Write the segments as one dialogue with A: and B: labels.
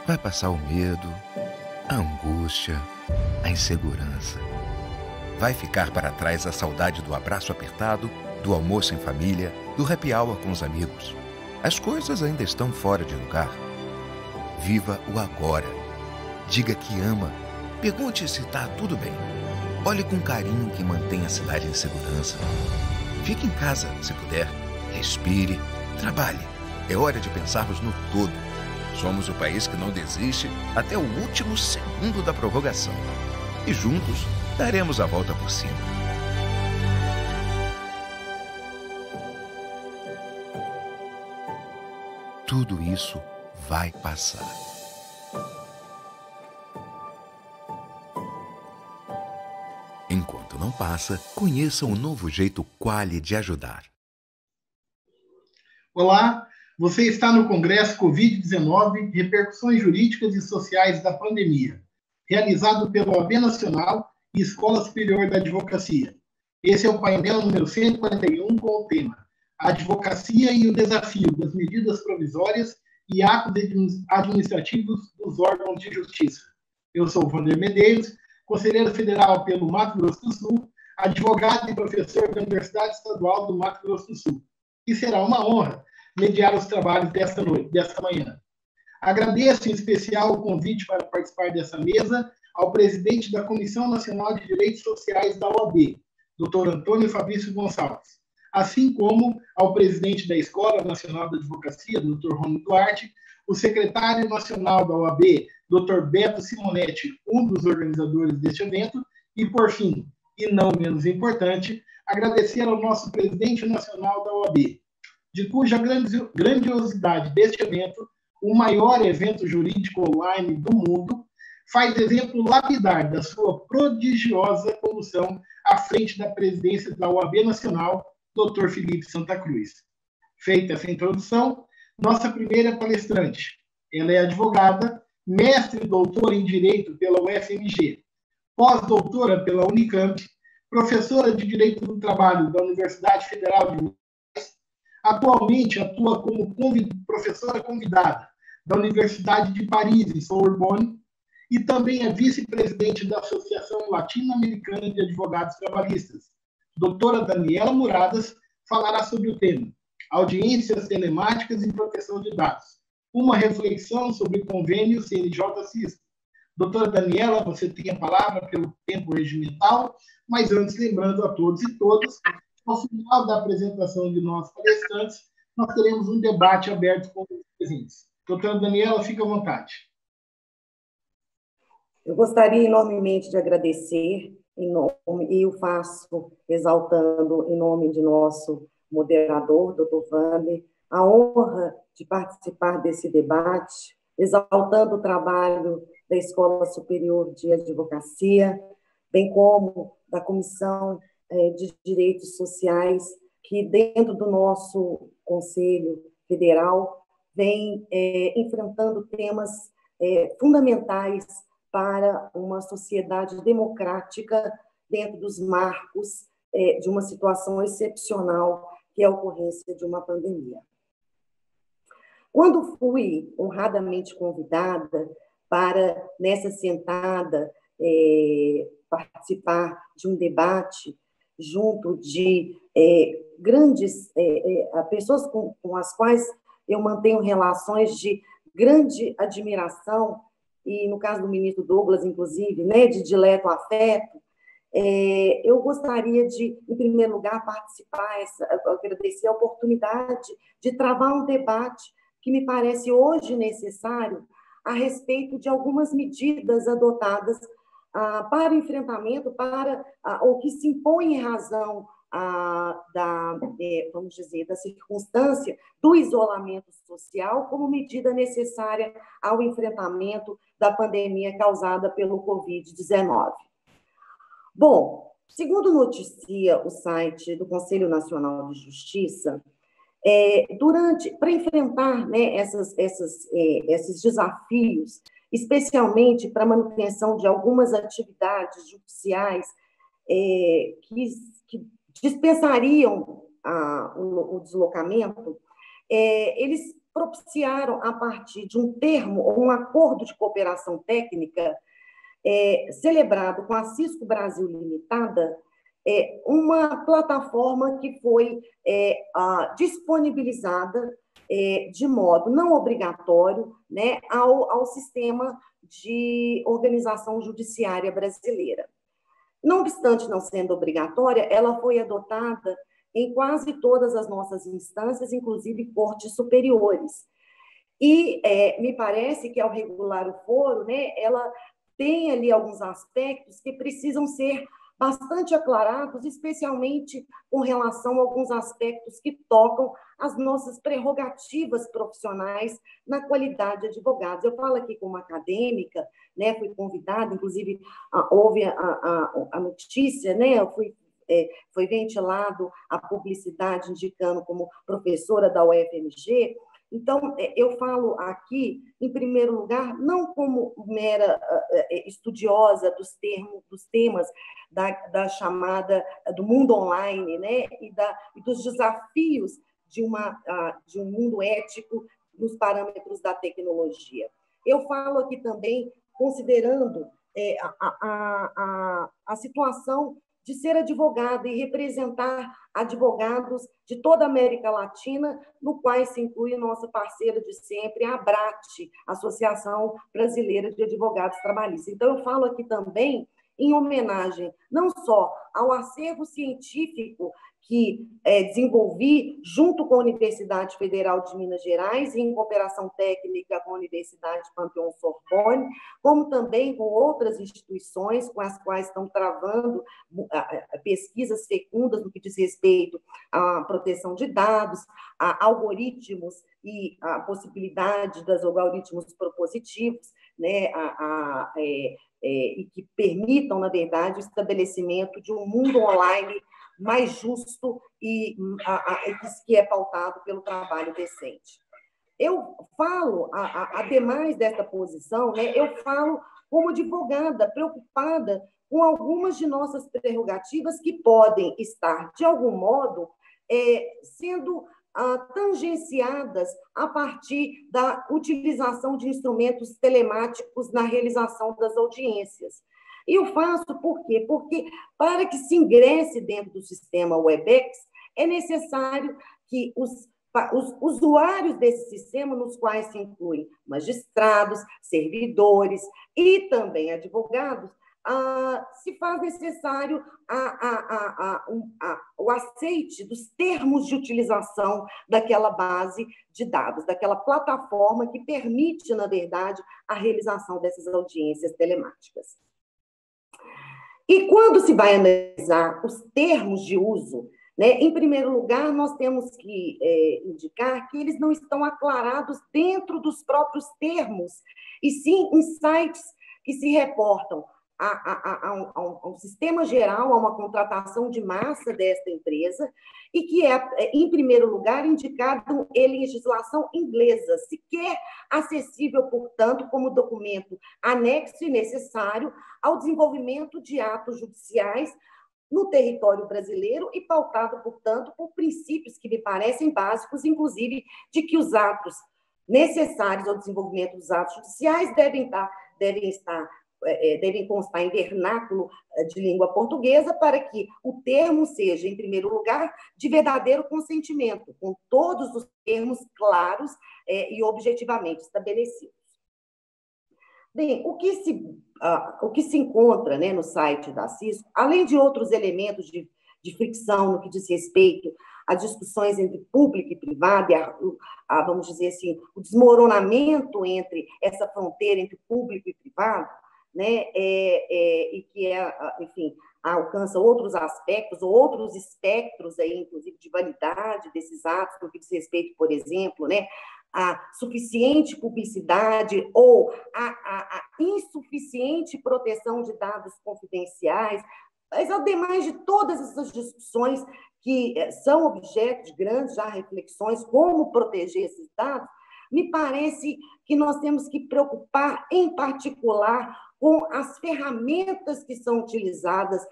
A: Vai passar o medo, a angústia, a insegurança. Vai ficar para trás a saudade do abraço apertado, do almoço em família, do happy hour com os amigos. As coisas ainda estão fora de lugar. Viva o agora. Diga que ama. Pergunte se está tudo bem. Olhe com carinho que mantém a cidade em segurança. Fique em casa, se puder. Respire, trabalhe. É hora de pensarmos no todo. Somos o país que não desiste até o último segundo da prorrogação. E juntos daremos a volta por cima. Tudo isso vai passar. Enquanto não passa, conheça o novo jeito Quali de ajudar.
B: Olá, você está no Congresso Covid-19, Repercussões Jurídicas e Sociais da Pandemia, realizado pela OAB Nacional e Escola Superior da Advocacia. Esse é o painel número 141 com o tema A Advocacia e o Desafio das Medidas Provisórias e Atos Administrativos dos Órgãos de Justiça. Eu sou Wander Medeiros, conselheiro federal pelo Mato Grosso do Sul, advogado e professor da Universidade Estadual do Mato Grosso do Sul. E será uma honra mediar os trabalhos desta manhã. Agradeço em especial o convite para participar dessa mesa ao presidente da Comissão Nacional de Direitos Sociais da OAB, Dr. Antônio Fabrício Gonçalves, assim como ao presidente da Escola Nacional da Advocacia, Dr. Rony Duarte, o secretário nacional da OAB, Dr. Beto Simonetti, um dos organizadores deste evento, e, por fim, e não menos importante, agradecer ao nosso presidente nacional da OAB, de cuja grandiosidade deste evento, o maior evento jurídico online do mundo, faz exemplo lapidar da sua prodigiosa condução à frente da presidência da OAB Nacional, Dr. Felipe Santa Cruz. Feita essa introdução, nossa primeira palestrante. Ela é advogada, mestre e doutora em Direito pela UFMG, pós-doutora pela Unicamp, professora de Direito do Trabalho da Universidade Federal de Minas Gerais, atualmente atua como professora convidada da Universidade de Paris, em Sorbonne, e também é vice-presidente da Associação Latino-Americana de Advogados Trabalhistas. Doutora Daniela Muradas falará sobre o tema Audiências Telemáticas e Proteção de Dados, uma reflexão sobre o convênio CNJ-CISP. Doutora Daniela, você tem a palavra pelo tempo regimental, mas antes, lembrando a todos e todas, ao final da apresentação de nossos palestrantes, nós teremos um debate aberto com os presentes. Doutora Daniela, fique à vontade.
C: Eu gostaria enormemente de agradecer, e eu faço exaltando em nome de nosso moderador, doutor Wander, a honra de participar desse debate, exaltando o trabalho da Escola Superior de Advocacia, bem como da Comissão de Direitos Sociais, que dentro do nosso Conselho Federal vem enfrentando temas fundamentais para uma sociedade democrática dentro dos marcos de uma situação excepcional, que é a ocorrência de uma pandemia. Quando fui honradamente convidada para, nessa sentada, participar de um debate junto de grandes pessoas com as quais eu mantenho relações de grande admiração, e no caso do ministro Douglas, inclusive, né, de dileto afeto. Eu gostaria de, em primeiro lugar, agradecer a oportunidade de travar um debate que me parece hoje necessário a respeito de algumas medidas adotadas para enfrentamento, para o que se impõe em razão vamos dizer, da circunstância do isolamento social como medida necessária ao enfrentamento da pandemia causada pelo Covid-19. Bom, segundo noticia o site do Conselho Nacional de Justiça, para enfrentar, né, esses desafios, especialmente para a manutenção de algumas atividades judiciais que dispensariam o deslocamento, eles propiciaram, a partir de um termo ou um acordo de cooperação técnica celebrado com a Cisco Brasil Limitada, uma plataforma que foi disponibilizada de modo não obrigatório, né, ao sistema de organização judiciária brasileira. Não obstante não sendo obrigatória, ela foi adotada em quase todas as nossas instâncias, inclusive cortes superiores. E me parece que, ao regular o foro, né, ela tem ali alguns aspectos que precisam ser bastante aclarados, especialmente com relação a alguns aspectos que tocam as nossas prerrogativas profissionais na qualidade de advogados. Eu falo aqui como acadêmica, né, fui convidada, inclusive houve a notícia, né, foi ventilado a publicidade indicando como professora da UFMG. Então, eu falo aqui, em primeiro lugar, não como mera estudiosa dos temas da chamada do mundo online, né, e dos desafios de um mundo ético nos parâmetros da tecnologia. Eu falo aqui também considerando a situação de ser advogada e representar advogados de toda a América Latina, no qual se inclui nossa parceira de sempre, a ABRAT, Associação Brasileira de Advogados Trabalhistas. Então, eu falo aqui também em homenagem não só ao acervo científico que desenvolvi junto com a Universidade Federal de Minas Gerais e em cooperação técnica com a Universidade Panteão-Sorbonne, como também com outras instituições com as quais estão travando pesquisas fecundas no que diz respeito à proteção de dados, a algoritmos e a possibilidade dos algoritmos propositivos, né, e que permitam, na verdade, o estabelecimento de um mundo online mais justo e que é pautado pelo trabalho decente. Eu falo, ademais dessa posição, né, eu falo como advogada preocupada com algumas de nossas prerrogativas que podem estar, de algum modo, sendo tangenciadas a partir da utilização de instrumentos telemáticos na realização das audiências. E eu faço por quê? Porque, para que se ingresse dentro do sistema Webex, é necessário que os usuários desse sistema, nos quais se incluem magistrados, servidores e também advogados, se faz necessário o aceite dos termos de utilização daquela base de dados, daquela plataforma que permite, na verdade, a realização dessas audiências telemáticas. E quando se vai analisar os termos de uso, né, em primeiro lugar, nós temos que indicar que eles não estão aclarados dentro dos próprios termos, e sim em sites que se reportam a um sistema geral, a uma contratação de massa desta empresa, e que em primeiro lugar, indicado em legislação inglesa, sequer acessível, portanto, como documento anexo e necessário ao desenvolvimento de atos judiciais no território brasileiro e pautado, portanto, por princípios que me parecem básicos, inclusive, de que os atos necessários ao desenvolvimento dos atos judiciais devem estar devem constar em vernáculo de língua portuguesa para que o termo seja, em primeiro lugar, de verdadeiro consentimento, com todos os termos claros e objetivamente estabelecidos. Bem, o que se encontra, né, no site da Cisco, além de outros elementos de fricção no que diz respeito às discussões entre público e privado, vamos dizer assim, o desmoronamento entre essa fronteira entre público e privado, né, e que, enfim, alcança outros aspectos, ou outros espectros, aí, inclusive, de validade desses atos, no que diz respeito, por exemplo, né, a suficiente publicidade ou a insuficiente proteção de dados confidenciais, mas, ademais de todas essas discussões que são objeto de grandes já reflexões, como proteger esses dados, me parece que nós temos que preocupar, em particular, com as ferramentas que são utilizadas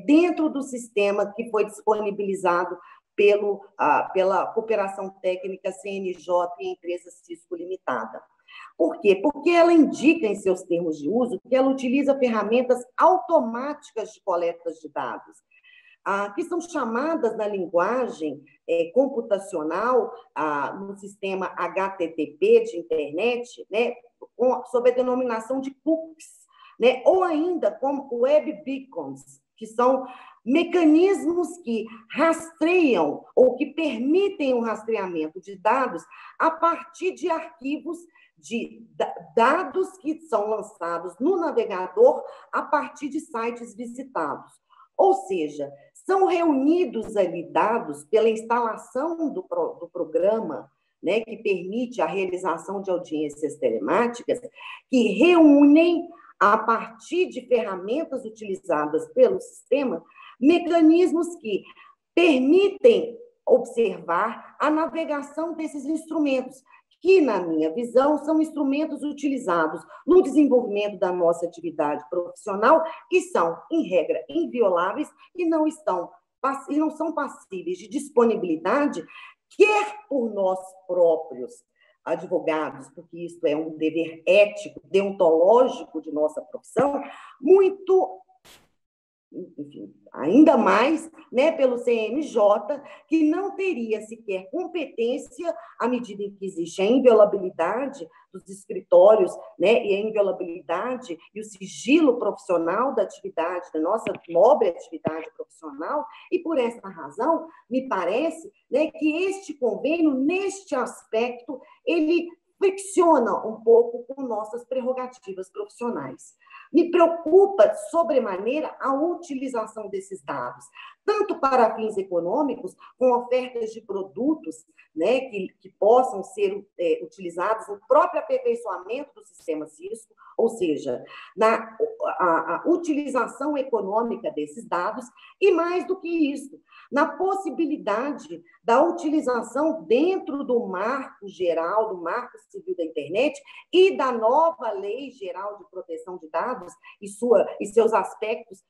C: dentro do sistema que foi disponibilizado pela cooperação técnica CNJ e empresa Cisco Limitada. Por quê? Porque ela indica em seus termos de uso que ela utiliza ferramentas automáticas de coleta de dados, que são chamadas na linguagem computacional, no sistema HTTP de internet, né, sob a denominação de cookies, né, ou ainda como web beacons, que são mecanismos que rastreiam ou que permitem o rastreamento de dados a partir de arquivos de dados que são lançados no navegador a partir de sites visitados. Ou seja, são reunidos ali dados pela instalação do programa, né, que permite a realização de audiências telemáticas, que reúnem, a partir de ferramentas utilizadas pelo sistema, mecanismos que permitem observar a navegação desses instrumentos, que, na minha visão, são instrumentos utilizados no desenvolvimento da nossa atividade profissional e são, em regra, invioláveis e não são passíveis de disponibilidade, quer por nós próprios, advogados, porque isso é um dever ético, deontológico de nossa profissão, muito, enfim, ainda mais, né, pelo CNJ, que não teria sequer competência à medida em que existe a inviolabilidade dos escritórios, né, e a inviolabilidade e o sigilo profissional da atividade, da nossa nobre atividade profissional, e por essa razão, me parece, né, que este convênio, neste aspecto, ele fricciona um pouco com nossas prerrogativas profissionais. Me preocupa, sobremaneira, a utilização desses dados, tanto para fins econômicos, com ofertas de produtos, né, que possam ser utilizados no próprio aperfeiçoamento do sistema Cisco, ou seja, a utilização econômica desses dados, e mais do que isso, na possibilidade da utilização dentro do marco geral, do marco civil da internet e da nova Lei Geral de Proteção de Dados e seus aspectos,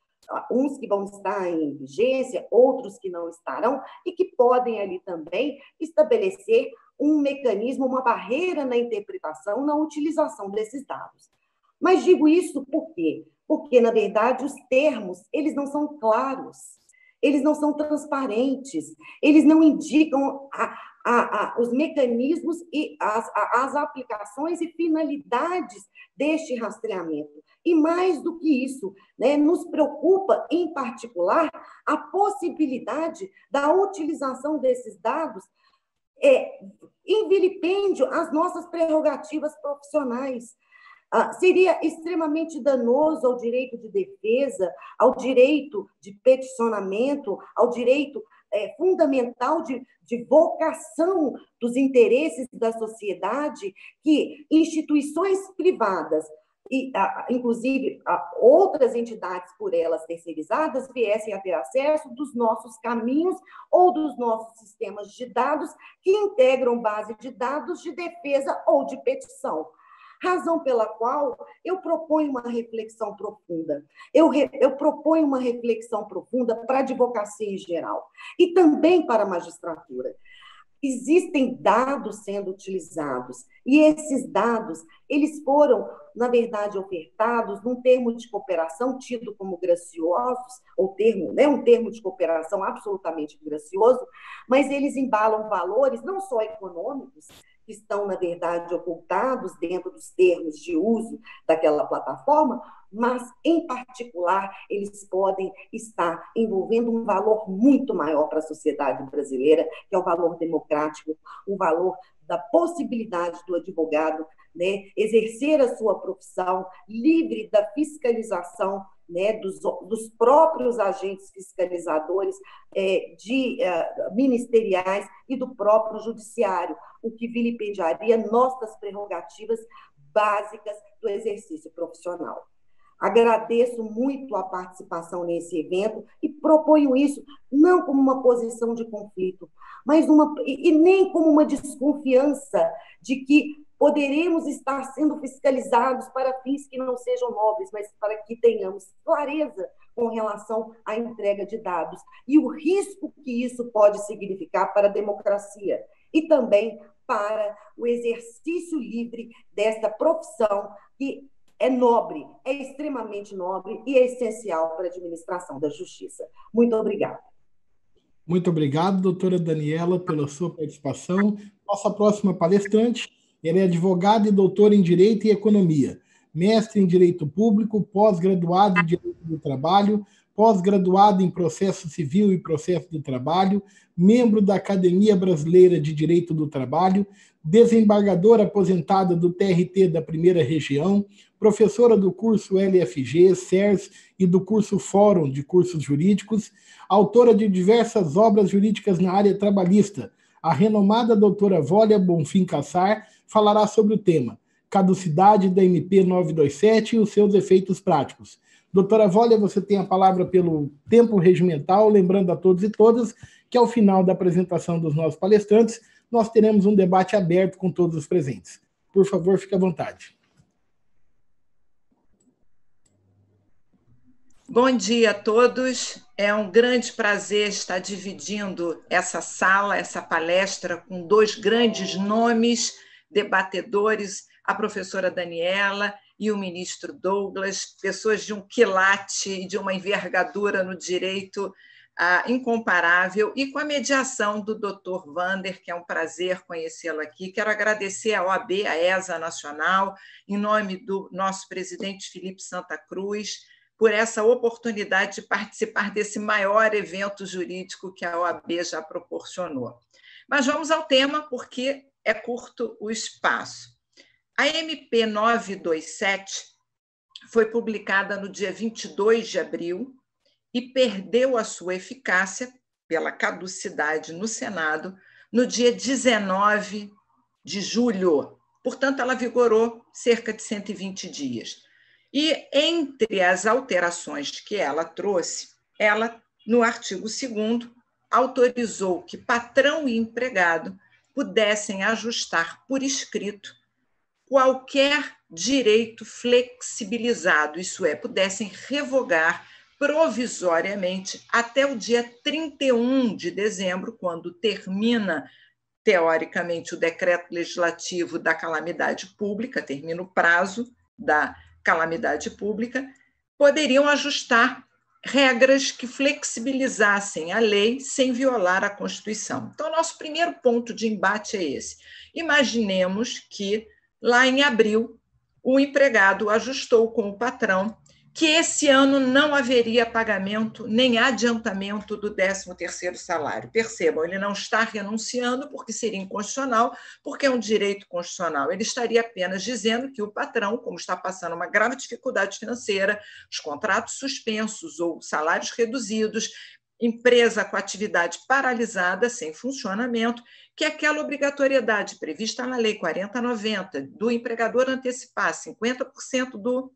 C: uns que vão estar em vigência, outros que não estarão, e que podem ali também estabelecer um mecanismo, uma barreira na interpretação, na utilização desses dados. Mas digo isso por quê? Porque, na verdade, os termos, eles não são claros, eles não são transparentes, eles não indicam os mecanismos e as aplicações e finalidades deste rastreamento. E mais do que isso, né, nos preocupa, em particular, a possibilidade da utilização desses dados em vilipêndio às nossas prerrogativas profissionais. Seria extremamente danoso ao direito de defesa, ao direito de peticionamento, ao direito fundamental de vocação dos interesses da sociedade, que instituições privadas, e, inclusive, outras entidades por elas terceirizadas, viessem a ter acesso dos nossos caminhos ou dos nossos sistemas de dados que integram base de dados de defesa ou de petição. Razão pela qual eu proponho uma reflexão profunda. Eu proponho uma reflexão profunda para a advocacia em geral e também para a magistratura. Existem dados sendo utilizados e esses dados, eles foram na verdade, ofertados num termo de cooperação tido como graciosos, ou termo, né, um termo de cooperação absolutamente gracioso, mas eles embalam valores não só econômicos, que estão, na verdade, ocultados dentro dos termos de uso daquela plataforma, mas, em particular, eles podem estar envolvendo um valor muito maior para a sociedade brasileira, que é o valor democrático, o valor da possibilidade do advogado, né, exercer a sua profissão livre da fiscalização, né, dos próprios agentes fiscalizadores ministeriais e do próprio judiciário, o que vilipendiaria nossas prerrogativas básicas do exercício profissional. Agradeço muito a participação nesse evento e proponho isso não como uma posição de conflito, mas nem como uma desconfiança de que poderemos estar sendo fiscalizados para fins que não sejam nobres, mas para que tenhamos clareza com relação à entrega de dados e o risco que isso pode significar para a democracia e também para o exercício livre desta profissão que é nobre, é extremamente nobre e é essencial para a administração da justiça. Muito obrigada.
B: Muito obrigado, doutora Daniela, pela sua participação. Nossa próxima palestrante, ela é advogada e doutora em Direito e Economia, mestre em Direito Público, pós-graduada em Direito do Trabalho, pós-graduada em Processo Civil e Processo do Trabalho, membro da Academia Brasileira de Direito do Trabalho, desembargadora aposentada do TRT da Primeira Região, professora do curso LFG, CERS e do curso Fórum de Cursos Jurídicos, autora de diversas obras jurídicas na área trabalhista. A renomada doutora Vólia Bonfim Cassar falará sobre o tema caducidade da MP 927 e os seus efeitos práticos. Doutora Vólia, você tem a palavra pelo tempo regimental, lembrando a todos e todas que ao final da apresentação dos nossos palestrantes, nós teremos um debate aberto com todos os presentes. Por favor, fique à vontade.
D: Bom dia a todos. É um grande prazer estar dividindo essa sala, essa palestra, com dois grandes nomes debatedores, a professora Daniela e o ministro Douglas, pessoas de um quilate e de uma envergadura no direito incomparável, e com a mediação do Dr. Vander, que é um prazer conhecê-lo aqui. Quero agradecer à OAB, à ESA Nacional, em nome do nosso presidente Felipe Santa Cruz, por essa oportunidade de participar desse maior evento jurídico que a OAB já proporcionou. Mas vamos ao tema, porque é curto o espaço. A MP 927 foi publicada no dia 22 de abril e perdeu a sua eficácia pela caducidade no Senado no dia 19 de julho. Portanto, ela vigorou cerca de 120 dias. E entre as alterações que ela trouxe, ela, no artigo 2º, autorizou que patrão e empregado pudessem ajustar por escrito qualquer direito flexibilizado, isso é, pudessem revogar provisoriamente até o dia 31 de dezembro, quando termina, teoricamente, o decreto legislativo da calamidade pública, termina o prazo da calamidade pública, poderiam ajustar regras que flexibilizassem a lei sem violar a Constituição. Então, nosso primeiro ponto de embate é esse. Imaginemos que, lá em abril, o empregado ajustou com o patrão que esse ano não haveria pagamento nem adiantamento do 13º salário. Percebam, ele não está renunciando porque seria inconstitucional, porque é um direito constitucional. Ele estaria apenas dizendo que o patrão, como está passando uma grave dificuldade financeira, os contratos suspensos ou salários reduzidos, empresa com atividade paralisada, sem funcionamento, que aquela obrigatoriedade prevista na Lei 4090 do empregador antecipar 50% do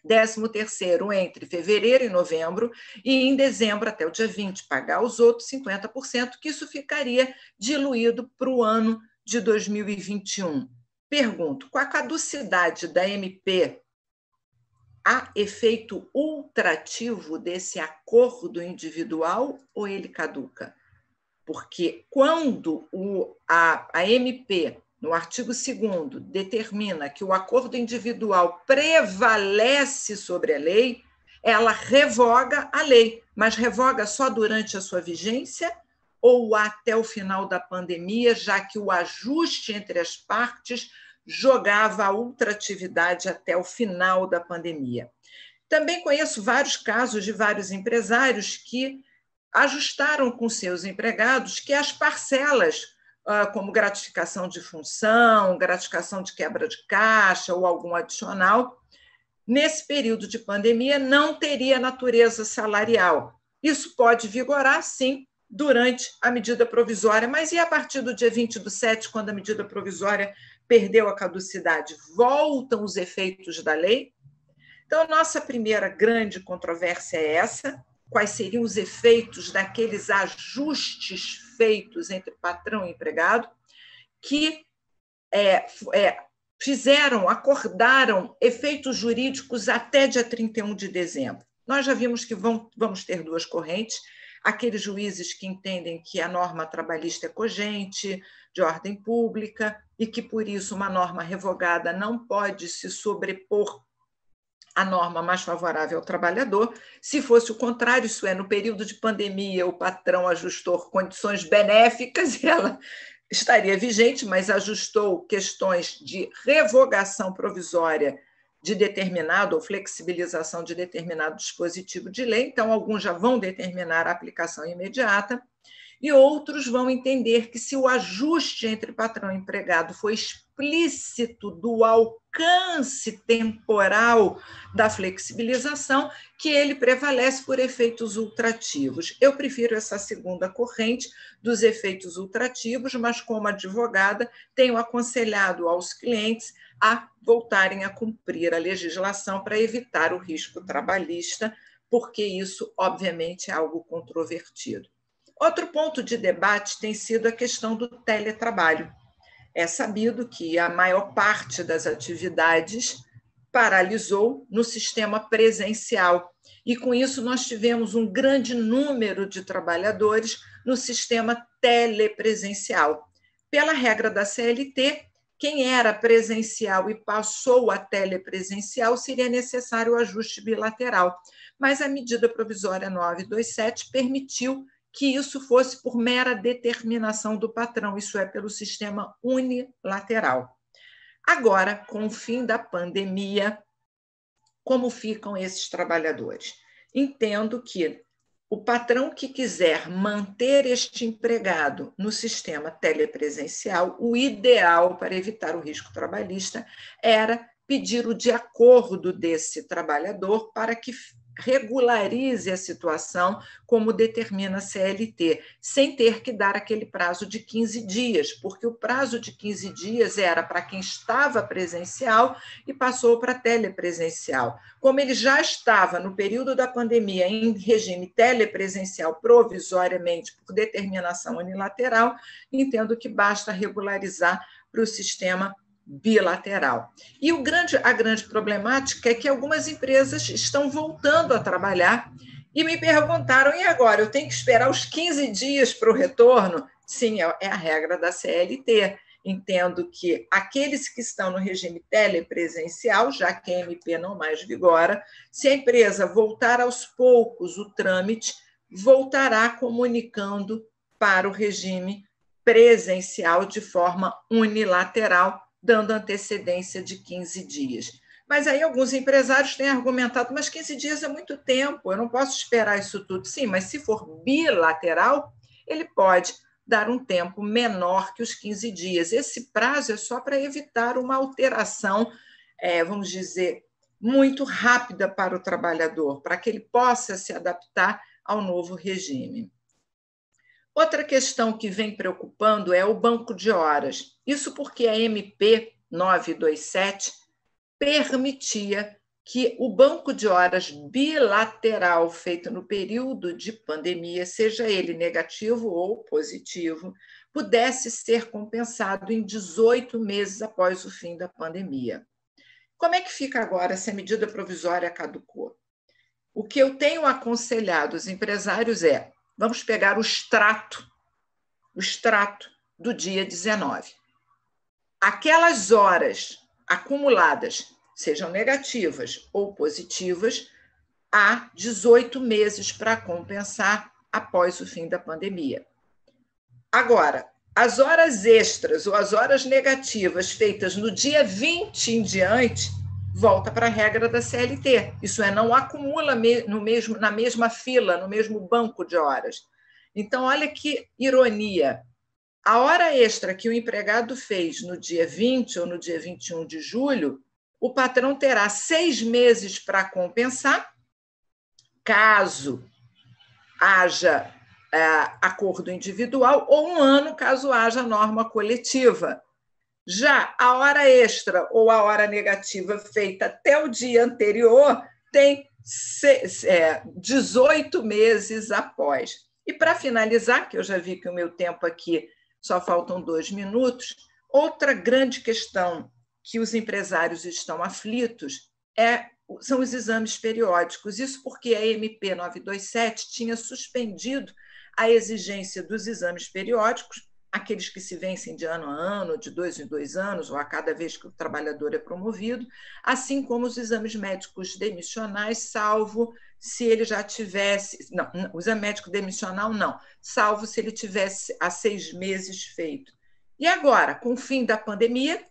D: 13º entre fevereiro e novembro, e em dezembro, até o dia 20, pagar os outros 50%, que isso ficaria diluído para o ano de 2021. Pergunto, com a caducidade da MP, há efeito ultrativo desse acordo individual ou ele caduca? Porque quando a MP no artigo 2º, determina que o acordo individual prevalece sobre a lei, ela revoga a lei, mas revoga só durante a sua vigência ou até o final da pandemia, já que o ajuste entre as partes jogava a ultratividade até o final da pandemia. Também conheço vários casos de vários empresários que ajustaram com seus empregados que as parcelas, como gratificação de função, gratificação de quebra de caixa ou algum adicional, nesse período de pandemia não teria natureza salarial. Isso pode vigorar, sim, durante a medida provisória, mas e a partir do dia 20/7, quando a medida provisória perdeu a caducidade? Voltam os efeitos da lei? Então, nossa primeira grande controvérsia é essa: quais seriam os efeitos daqueles ajustes feitos entre patrão e empregado, que acordaram efeitos jurídicos até dia 31 de dezembro. Nós já vimos que vamos ter duas correntes: aqueles juízes que entendem que a norma trabalhista é cogente, de ordem pública, e que, por isso, uma norma revogada não pode se sobrepor à norma mais favorável ao trabalhador. Se fosse o contrário, isso é, no período de pandemia, o patrão ajustou condições benéficas e ela estaria vigente, mas ajustou questões de revogação provisória de determinado ou flexibilização de determinado dispositivo de lei. Então, alguns já vão determinar a aplicação imediata e outros vão entender que, se o ajuste entre patrão e empregado foi explícito do alcance temporal da flexibilização, que ele prevalece por efeitos ultrativos. Eu prefiro essa segunda corrente dos efeitos ultrativos, mas, como advogada, tenho aconselhado aos clientes a voltarem a cumprir a legislação para evitar o risco trabalhista, porque isso, obviamente, é algo controvertido. Outro ponto de debate tem sido a questão do teletrabalho. É sabido que a maior parte das atividades paralisou no sistema presencial, e com isso nós tivemos um grande número de trabalhadores no sistema telepresencial. Pela regra da CLT, quem era presencial e passou a telepresencial, seria necessário o ajuste bilateral, mas a medida provisória 927 permitiu que isso fosse por mera determinação do patrão, isso é, pelo sistema unilateral. Agora, com o fim da pandemia, como ficam esses trabalhadores? Entendo que o patrão que quiser manter este empregado no sistema telepresencial, o ideal para evitar o risco trabalhista era pedir o de acordo desse trabalhador para que regularize a situação, como determina a CLT, sem ter que dar aquele prazo de 15 dias, porque o prazo de 15 dias era para quem estava presencial e passou para telepresencial. Como ele já estava, no período da pandemia, em regime telepresencial provisoriamente, por determinação unilateral, entendo que basta regularizar para o sistema bilateral. E a grande problemática é que algumas empresas estão voltando a trabalhar e me perguntaram: e agora, eu tenho que esperar os 15 dias para o retorno? Sim, é a regra da CLT. Entendo que aqueles que estão no regime telepresencial, já que a MP não mais vigora, se a empresa voltar aos poucos o trâmite, voltará comunicando para o regime presencial de forma unilateral, dando antecedência de 15 dias. Mas aí alguns empresários têm argumentado: mas 15 dias é muito tempo, eu não posso esperar isso tudo. Sim, mas se for bilateral, ele pode dar um tempo menor que os 15 dias. Esse prazo é só para evitar uma alteração, vamos dizer, muito rápida para o trabalhador, para que ele possa se adaptar ao novo regime. Outra questão que vem preocupando é o banco de horas. Isso porque a MP 927 permitia que o banco de horas bilateral feito no período de pandemia, seja ele negativo ou positivo, pudesse ser compensado em 18 meses após o fim da pandemia. Como é que fica agora se a medida provisória caducou? O que eu tenho aconselhado os empresários é: vamos pegar o extrato do dia 19. aquelas horas acumuladas, sejam negativas ou positivas, há 18 meses para compensar após o fim da pandemia. Agora, as horas extras ou as horas negativas feitas no dia 20 em diante, volta para a regra da CLT. Isso é, não acumula na mesma fila, no mesmo banco de horas. Então, olha que ironia. A hora extra que o empregado fez no dia 20 ou no dia 21 de julho, o patrão terá 6 meses para compensar, caso haja acordo individual, ou 1 ano, caso haja norma coletiva. Já a hora extra ou a hora negativa feita até o dia anterior tem 18 meses após. E, para finalizar, que eu já vi que o meu tempo aqui só faltam 2 minutos, outra grande questão que os empresários estão aflitos são os exames periódicos. Isso porque a MP 927 tinha suspendido a exigência dos exames periódicos, aqueles que se vencem de ano a ano, de 2 em 2 anos, ou a cada vez que o trabalhador é promovido, assim como os exames médicos demissionais, salvo se ele já tivesse... Não, o exame médico demissional não, salvo se ele tivesse há 6 meses feito. E agora, com o fim da pandemia,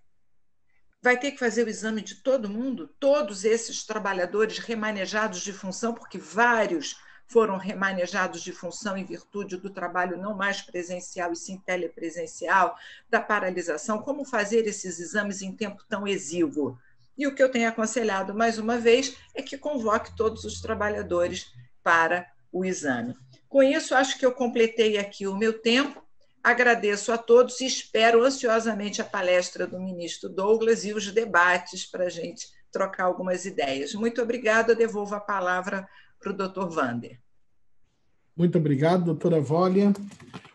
D: vai ter que fazer o exame de todo mundo, todos esses trabalhadores remanejados de função, porque vários foram remanejados de função em virtude do trabalho não mais presencial e sim telepresencial, da paralisação, como fazer esses exames em tempo tão exíguo. E o que eu tenho aconselhado, mais uma vez, é que convoque todos os trabalhadores para o exame. Com isso, acho que eu completei aqui o meu tempo. Agradeço a todos e espero ansiosamente a palestra do ministro Douglas e os debates para a gente trocar algumas ideias. Muito obrigada, devolvo a palavra para o doutor Wander.
B: Muito obrigado, doutora Wólia.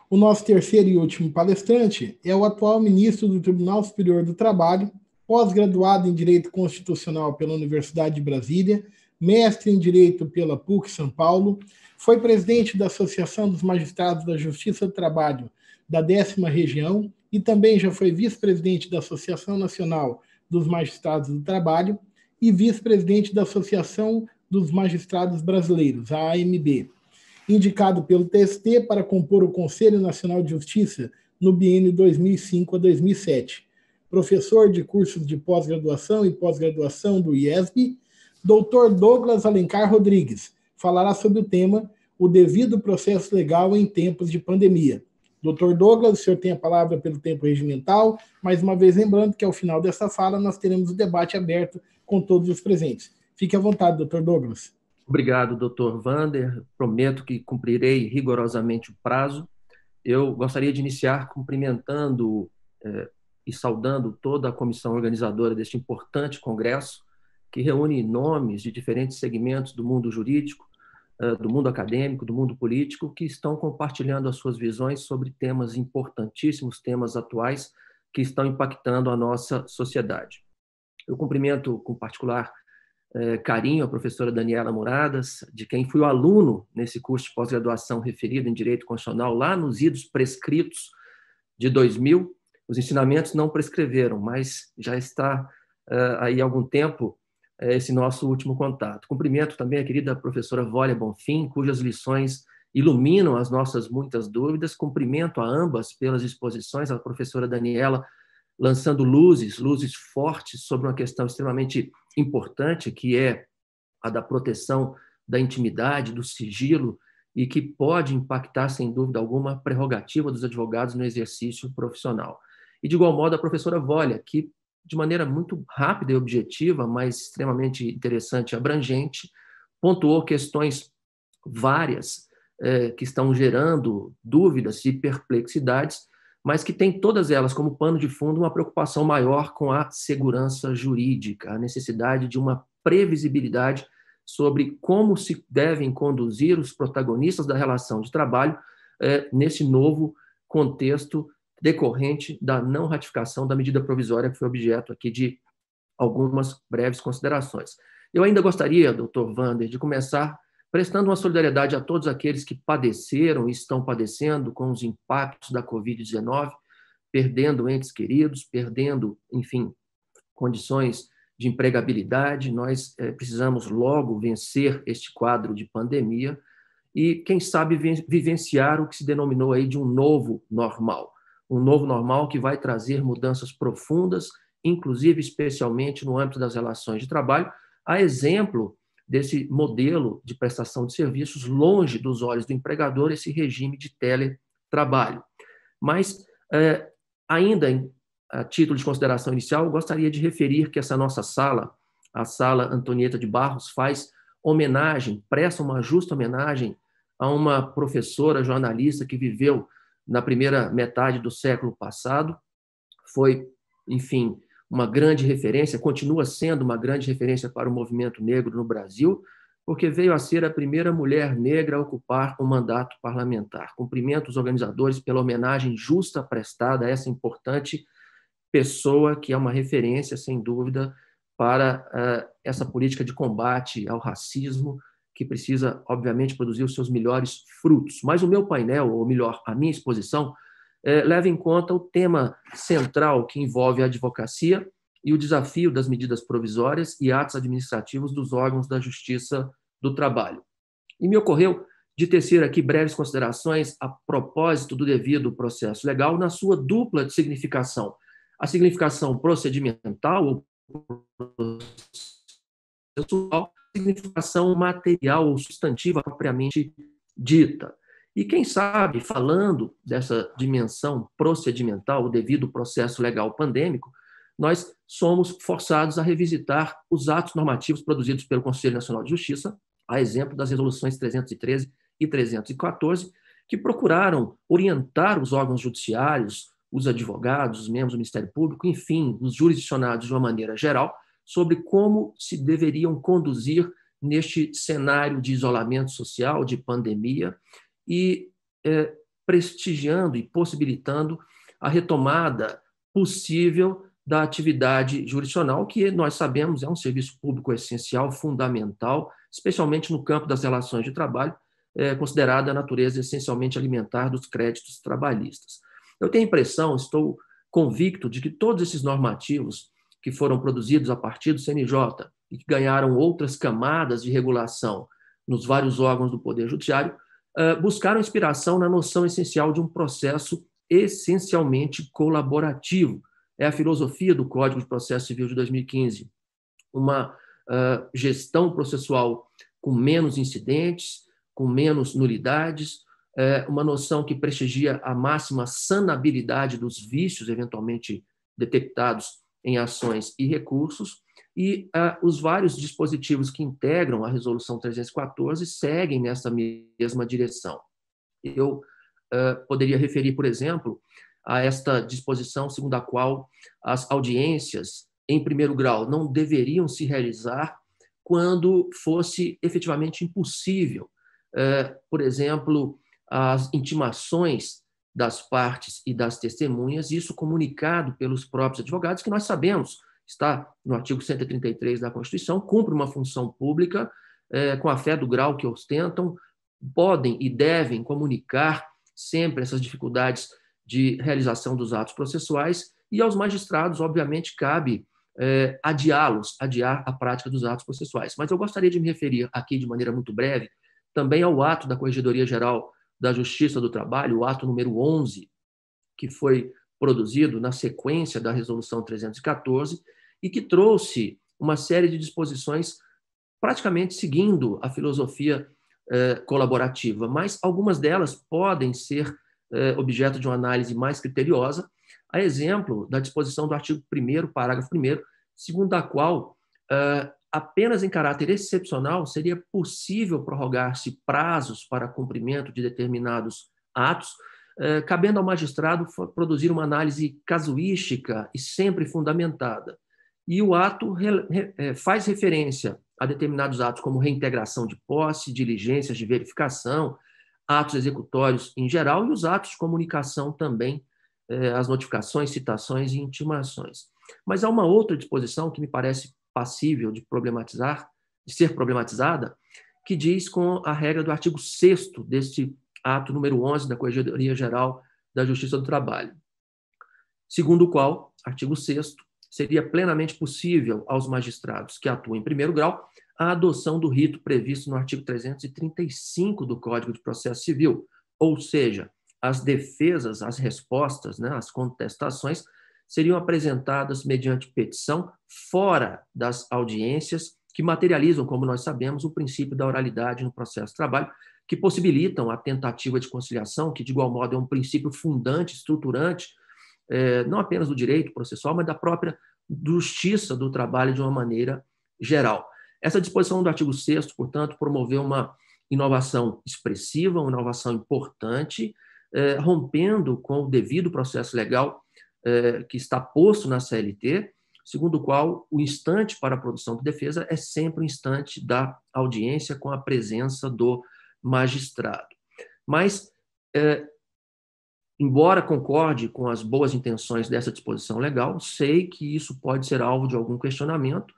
B: O nosso terceiro e último palestrante é o atual ministro do Tribunal Superior do Trabalho, pós-graduado em Direito Constitucional pela Universidade de Brasília, mestre em Direito pela PUC São Paulo, foi presidente da Associação dos Magistrados da Justiça do Trabalho da 10ª Região e também já foi vice-presidente da Associação Nacional dos Magistrados do Trabalho e vice-presidente da Associação dos Magistrados Brasileiros, a AMB, indicado pelo TST para compor o Conselho Nacional de Justiça no biênio 2005 a 2007. Professor de cursos de pós-graduação e pós-graduação do IESB, Dr. Douglas Alencar Rodrigues falará sobre o tema o devido processo legal em tempos de pandemia. Dr. Douglas, o senhor tem a palavra pelo tempo regimental, mais uma vez lembrando que ao final dessa fala nós teremos o debate aberto com todos os presentes. Fique à vontade, Dr. Douglas.
E: Obrigado, Dr. Wander. Prometo que cumprirei rigorosamente o prazo. Eu gostaria de iniciar cumprimentando e saudando toda a comissão organizadora deste importante congresso, que reúne nomes de diferentes segmentos do mundo jurídico, do mundo acadêmico, do mundo político, que estão compartilhando as suas visões sobre temas importantíssimos, temas atuais, que estão impactando a nossa sociedade. Eu cumprimento com particular carinho a professora Daniela Moradas, de quem fui o aluno nesse curso de pós-graduação referido em Direito Constitucional, lá nos idos prescritos de 2000. Os ensinamentos não prescreveram, mas já está aí há algum tempo esse nosso último contato. Cumprimento também a querida professora Wólia Bonfim, cujas lições iluminam as nossas muitas dúvidas. Cumprimento a ambas pelas exposições, a professora Daniela lançando luzes fortes sobre uma questão extremamente importante, que é a da proteção da intimidade, do sigilo, e que pode impactar, sem dúvida alguma, a prerrogativa dos advogados no exercício profissional. E, de igual modo, a professora Wólia, que, de maneira muito rápida e objetiva, mas extremamente interessante e abrangente, pontuou questões várias que estão gerando dúvidas e perplexidades, mas que tem todas elas como pano de fundo uma preocupação maior com a segurança jurídica, a necessidade de uma previsibilidade sobre como se devem conduzir os protagonistas da relação de trabalho nesse novo contexto decorrente da não ratificação da medida provisória que foi objeto aqui de algumas breves considerações. Eu ainda gostaria, doutor Wander, de começar prestando uma solidariedade a todos aqueles que padeceram e estão padecendo com os impactos da Covid-19, perdendo entes queridos, perdendo, enfim, condições de empregabilidade. Nós precisamos logo vencer este quadro de pandemia e, quem sabe, vivenciar o que se denominou aí de um novo normal. Um novo normal que vai trazer mudanças profundas, inclusive, especialmente no âmbito das relações de trabalho, a exemplo desse modelo de prestação de serviços longe dos olhos do empregador, esse regime de teletrabalho. Mas, ainda a título de consideração inicial, eu gostaria de referir que essa nossa sala, a Sala Antonieta de Barros, faz homenagem, presta uma justa homenagem a uma professora jornalista que viveu na primeira metade do século passado, foi, enfim, uma grande referência, continua sendo uma grande referência para o movimento negro no Brasil, porque veio a ser a primeira mulher negra a ocupar um mandato parlamentar. Cumprimento os organizadores pela homenagem justa prestada a essa importante pessoa que é uma referência, sem dúvida, para essa política de combate ao racismo, que precisa, obviamente, produzir os seus melhores frutos. Mas o meu painel, ou melhor, a minha exposição, leva em conta o tema central que envolve a advocacia e o desafio das medidas provisórias e atos administrativos dos órgãos da Justiça do Trabalho. E me ocorreu de tecer aqui breves considerações a propósito do devido processo legal na sua dupla significação. A significação procedimental ou processual, a significação material ou substantiva propriamente dita. E quem sabe, falando dessa dimensão procedimental, o devido processo legal pandêmico, nós somos forçados a revisitar os atos normativos produzidos pelo Conselho Nacional de Justiça, a exemplo das resoluções 313 e 314, que procuraram orientar os órgãos judiciários, os advogados, os membros do Ministério Público, enfim, os jurisdicionados de uma maneira geral, sobre como se deveriam conduzir neste cenário de isolamento social, de pandemia, e prestigiando e possibilitando a retomada possível da atividade jurisdicional, que nós sabemos é um serviço público essencial, fundamental, especialmente no campo das relações de trabalho, considerada a natureza essencialmente alimentar dos créditos trabalhistas. Eu tenho a impressão, estou convicto de que todos esses normativos que foram produzidos a partir do CNJ e que ganharam outras camadas de regulação nos vários órgãos do Poder Judiciário, buscaram inspiração na noção essencial de um processo essencialmente colaborativo. É a filosofia do Código de Processo Civil de 2015, uma gestão processual com menos incidentes, com menos nulidades, uma noção que prestigia a máxima sanabilidade dos vícios eventualmente detectados em ações e recursos, e os vários dispositivos que integram a Resolução 314 seguem nessa mesma direção. Eu poderia referir, por exemplo, a esta disposição segundo a qual as audiências, em primeiro grau, não deveriam se realizar quando fosse efetivamente impossível, por exemplo, as intimações das partes e das testemunhas, isso comunicado pelos próprios advogados, que nós sabemos, está no artigo 133 da Constituição, cumpre uma função pública com a fé do grau que ostentam, podem e devem comunicar sempre essas dificuldades de realização dos atos processuais, e aos magistrados, obviamente, cabe adiar a prática dos atos processuais. Mas eu gostaria de me referir aqui, de maneira muito breve, também ao ato da Corregedoria Geral da Justiça do Trabalho, o ato número 11, que foi produzido na sequência da Resolução 314 e que trouxe uma série de disposições praticamente seguindo a filosofia colaborativa, mas algumas delas podem ser objeto de uma análise mais criteriosa, a exemplo da disposição do artigo 1º, parágrafo 1º, segundo a qual apenas em caráter excepcional seria possível prorrogar-se prazos para cumprimento de determinados atos, cabendo ao magistrado produzir uma análise casuística e sempre fundamentada. E o ato faz referência a determinados atos como reintegração de posse, diligências de verificação, atos executórios em geral e os atos de comunicação também, as notificações, citações e intimações. Mas há uma outra disposição que me parece passível de ser problematizada, que diz com a regra do artigo 6º deste ato número 11 da Corregedoria Geral da Justiça do Trabalho. segundo o qual, artigo 6º, seria plenamente possível aos magistrados que atuam em primeiro grau a adoção do rito previsto no artigo 335 do Código de Processo Civil, ou seja, as defesas, as respostas, né, as contestações seriam apresentadas mediante petição fora das audiências que materializam, como nós sabemos, o princípio da oralidade no processo de trabalho, que possibilitam a tentativa de conciliação, que, de igual modo, é um princípio fundante, estruturante, não apenas do direito processual, mas da própria justiça do trabalho de uma maneira geral. Essa disposição do artigo 6º, portanto, promoveu uma inovação expressiva, uma inovação importante, rompendo com o devido processo legal que está posto na CLT, segundo o qual o instante para a produção de defesa é sempre o instante da audiência com a presença do magistrado. Mas, embora concorde com as boas intenções dessa disposição legal, sei que isso pode ser alvo de algum questionamento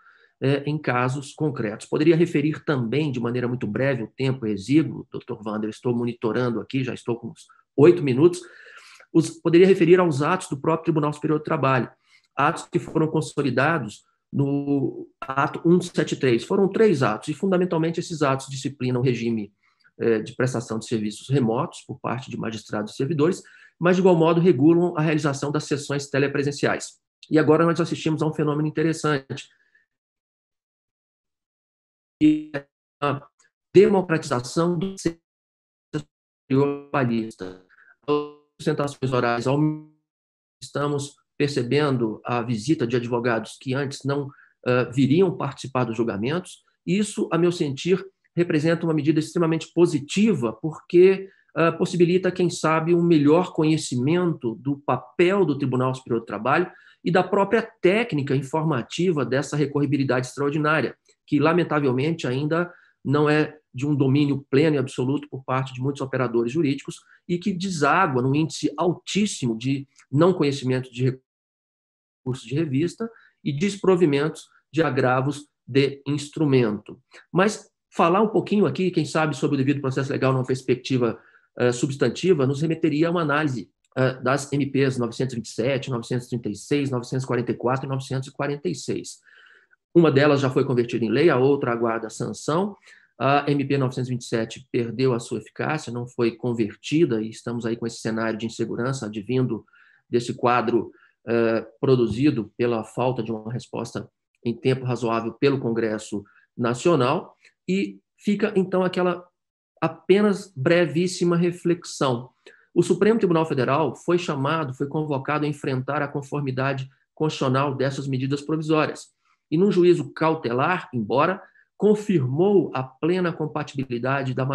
E: em casos concretos. Poderia referir também, de maneira muito breve, o tempo é exíguo, doutor Wander, estou monitorando aqui, já estou com uns 8 minutos, poderia referir aos atos do próprio Tribunal Superior do Trabalho, atos que foram consolidados no ato 173. Foram 3 atos, e fundamentalmente esses atos disciplinam o regime de prestação de serviços remotos por parte de magistrados e servidores, mas de igual modo regulam a realização das sessões telepresenciais. E agora nós assistimos a um fenômeno interessante, que é a democratização do trabalhista. As sustentações orais, estamos percebendo a visita de advogados que antes não viriam participar dos julgamentos. Isso, a meu sentir, representa uma medida extremamente positiva, porque possibilita, quem sabe, um melhor conhecimento do papel do Tribunal Superior do Trabalho e da própria técnica informativa dessa recorribilidade extraordinária, que, lamentavelmente, ainda não é de um domínio pleno e absoluto por parte de muitos operadores jurídicos e que deságua num índice altíssimo de não conhecimento de recursos de revista e desprovimentos de agravos de instrumento. Mas falar um pouquinho aqui, quem sabe, sobre o devido processo legal numa perspectiva substantiva, nos remeteria a uma análise das MPs 927, 936, 944 e 946. Uma delas já foi convertida em lei, a outra aguarda sanção. A MP 927 perdeu a sua eficácia, não foi convertida, e estamos aí com esse cenário de insegurança advindo desse quadro produzido pela falta de uma resposta em tempo razoável pelo Congresso Nacional, e fica, então, aquela apenas brevíssima reflexão. O Supremo Tribunal Federal foi convocado a enfrentar a conformidade constitucional dessas medidas provisórias. E, num juízo cautelar, embora, confirmou a plena compatibilidade da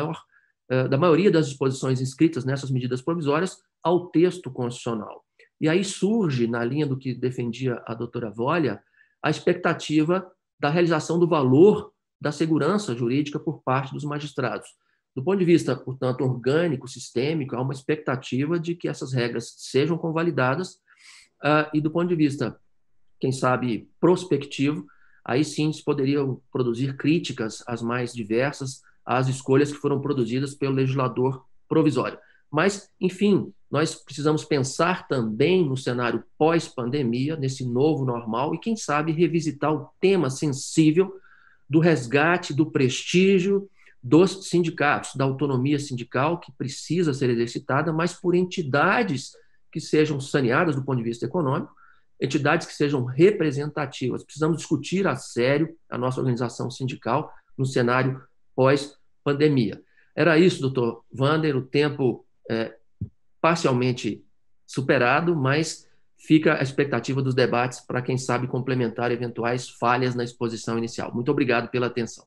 E: maioria das disposições inscritas nessas medidas provisórias ao texto constitucional. E aí surge, na linha do que defendia a doutora Volha, a expectativa da realização do valor da segurança jurídica por parte dos magistrados. Do ponto de vista, portanto, orgânico, sistêmico, há uma expectativa de que essas regras sejam convalidadas e, do ponto de vista, quem sabe, prospectivo, aí sim se poderiam produzir críticas as mais diversas às escolhas que foram produzidas pelo legislador provisório. Mas, enfim, nós precisamos pensar também no cenário pós-pandemia, nesse novo normal, e, quem sabe, revisitar o tema sensível do resgate do prestígio dos sindicatos, da autonomia sindical, que precisa ser exercitada, mas por entidades que sejam saneadas do ponto de vista econômico, entidades que sejam representativas. Precisamos discutir a sério a nossa organização sindical no cenário pós-pandemia. Era isso, doutor Wander, o tempo parcialmente superado, mas fica a expectativa dos debates para, quem sabe, complementar eventuais falhas na exposição inicial. Muito obrigado pela atenção.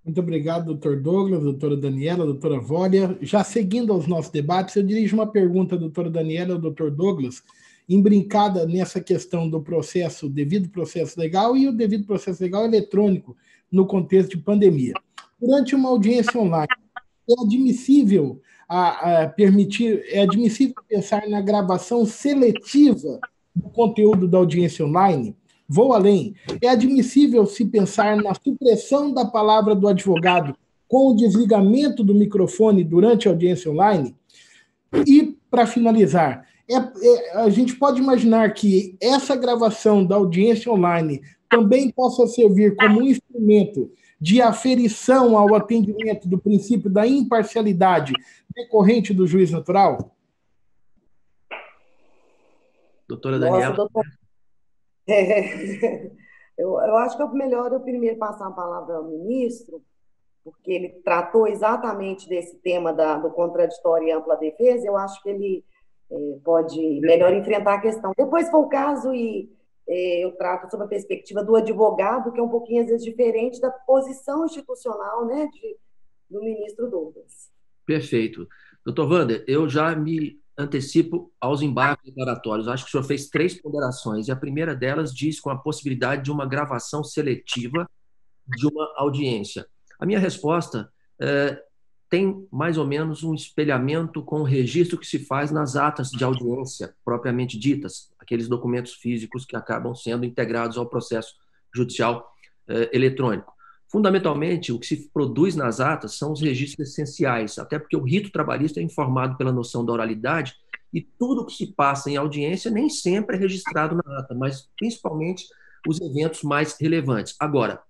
B: Muito obrigado, doutor Douglas, doutora Daniela, doutora Volha. Já seguindo aos nossos debates, eu dirijo uma pergunta à doutora Daniela e ao doutor Douglas, embrincada nessa questão do processo, devido processo legal e o devido processo legal eletrônico no contexto de pandemia. Durante uma audiência online, é admissível pensar na gravação seletiva do conteúdo da audiência online? Vou além. É admissível se pensar na supressão da palavra do advogado com o desligamento do microfone durante a audiência online? E, para finalizar, A gente pode imaginar que essa gravação da audiência online também possa servir como um instrumento de aferição ao atendimento do princípio da imparcialidade decorrente do juiz natural?
E: Doutora Daniela.
C: Nossa, doutor... eu acho que é melhor eu primeiro passar a palavra ao ministro, porque ele tratou exatamente desse tema do contraditório e ampla defesa. Eu acho que ele pode melhor enfrentar a questão. Depois, se for o caso, eu trato sobre a perspectiva do advogado, que é um pouquinho, às vezes, diferente da posição institucional, né, do ministro Douglas.
E: Perfeito. Doutor Wander, eu já me antecipo aos embargos declaratórios. Acho que o senhor fez 3 ponderações, e a primeira delas diz com a possibilidade de uma gravação seletiva de uma audiência. A minha resposta tem mais ou menos um espelhamento com o registro que se faz nas atas de audiência propriamente ditas, aqueles documentos físicos que acabam sendo integrados ao processo judicial eletrônico. Fundamentalmente, o que se produz nas atas são os registros essenciais, até porque o rito trabalhista é informado pela noção da oralidade, e tudo que se passa em audiência nem sempre é registrado na ata, mas principalmente os eventos mais relevantes. Agora,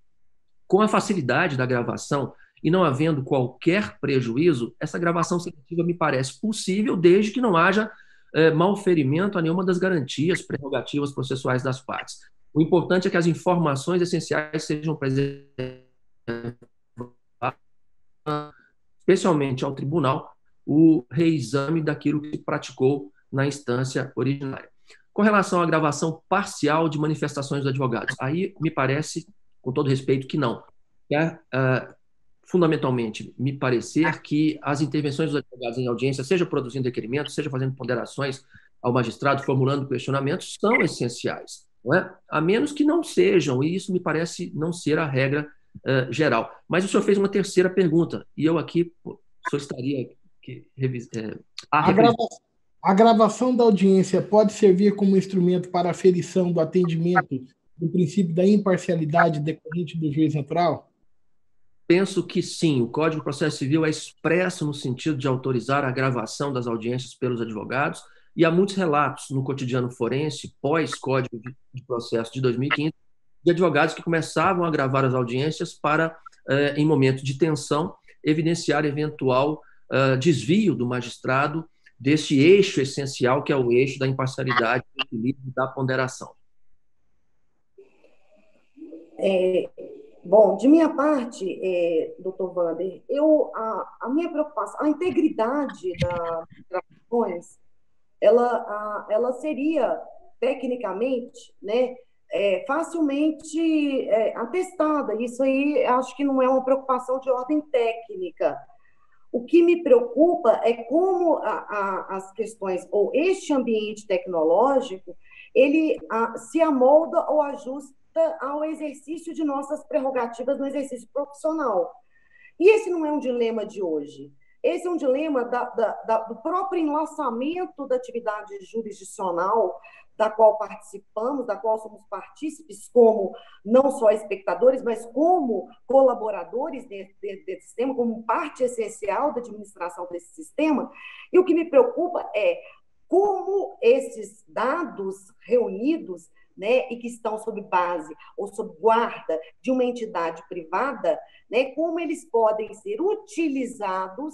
E: com a facilidade da gravação e não havendo qualquer prejuízo, essa gravação seletiva me parece possível, desde que não haja malferimento a nenhuma das garantias, prerrogativas processuais das partes. O importante é que as informações essenciais sejam preservadas, especialmente ao tribunal, o reexame daquilo que se praticou na instância originária. Com relação à gravação parcial de manifestações dos advogados, aí me parece, com todo respeito, que não. Fundamentalmente, me parecer que as intervenções dos advogados em audiência, seja produzindo requerimentos, seja fazendo ponderações ao magistrado, formulando questionamentos, são essenciais, não é? A menos que não sejam, e isso me parece não ser a regra geral. Mas o senhor fez uma terceira pergunta, e eu aqui solicitaria que
B: a gravação da audiência pode servir como instrumento para aferição do atendimento do princípio da imparcialidade decorrente do juiz natural?
E: Penso que sim. O Código de Processo Civil é expresso no sentido de autorizar a gravação das audiências pelos advogados, e há muitos relatos no cotidiano forense, pós-Código de Processo de 2015, de advogados que começavam a gravar as audiências para, em momentos de tensão, evidenciar eventual desvio do magistrado desse eixo essencial, que é o eixo da imparcialidade, do equilíbrio e da ponderação.
C: Bom, de minha parte, doutor Wander, a minha preocupação, a integridade das gravações, ela seria, tecnicamente, né, facilmente atestada. Isso aí, acho que não é uma preocupação de ordem técnica. O que me preocupa é como as questões, ou este ambiente tecnológico, ele se amolda ou ajusta ao exercício de nossas prerrogativas no exercício profissional. E esse não é um dilema de hoje. Esse é um dilema do próprio enlaçamento da atividade jurisdicional, da qual participamos, da qual somos partícipes, como não só espectadores, mas como colaboradores desse sistema, como parte essencial da administração desse sistema. E o que me preocupa é como esses dados reunidos, né, e que estão sob base ou sob guarda de uma entidade privada, né, como eles podem ser utilizados